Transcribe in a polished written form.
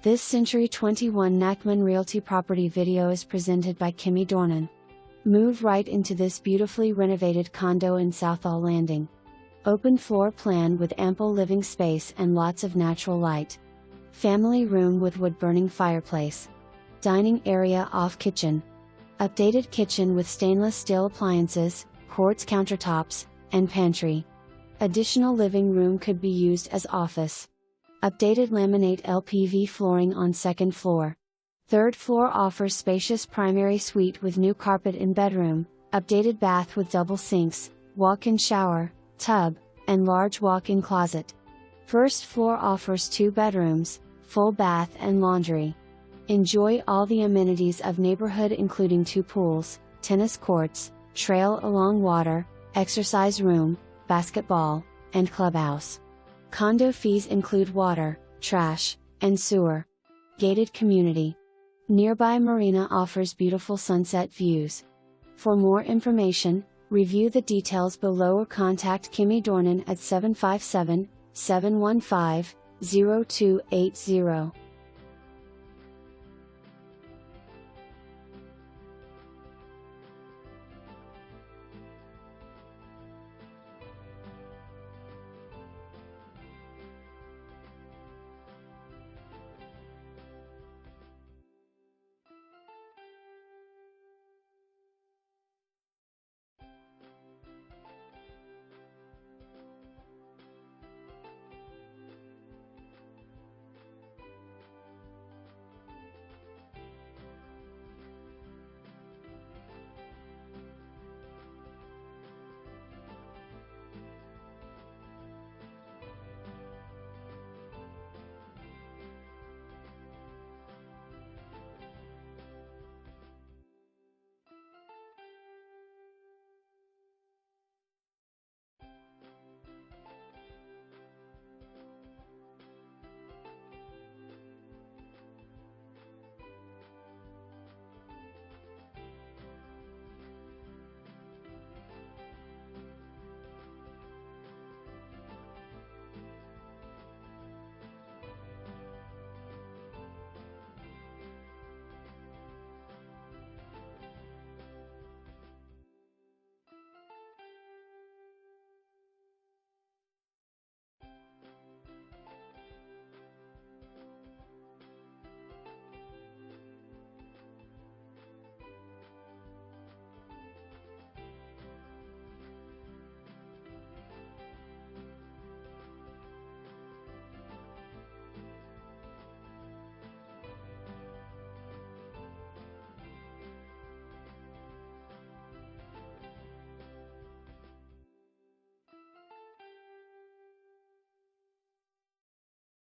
This Century 21 Nachman Realty property video is presented by Kimmy Dornan. Move right into this beautifully renovated condo in Southall Landing. Open floor plan with ample living space and lots of natural light. Family room with wood-burning fireplace. Dining area off kitchen. Updated kitchen with stainless steel appliances, quartz countertops, and pantry. Additional living room could be used as office. Updated laminate LPV flooring on second floor. Third floor offers spacious primary suite with new carpet in bedroom, updated bath with double sinks, walk-in shower, tub, and large walk-in closet. First floor offers 2 bedrooms, full bath and laundry. Enjoy all the amenities of neighborhood including 2 pools, tennis courts, trail along water, exercise room, basketball, and clubhouse. Condo fees include water, trash, and sewer. Gated community. Nearby marina offers beautiful sunset views. For more information, review the details below or contact Kimmy Dornan at 757-715-0280.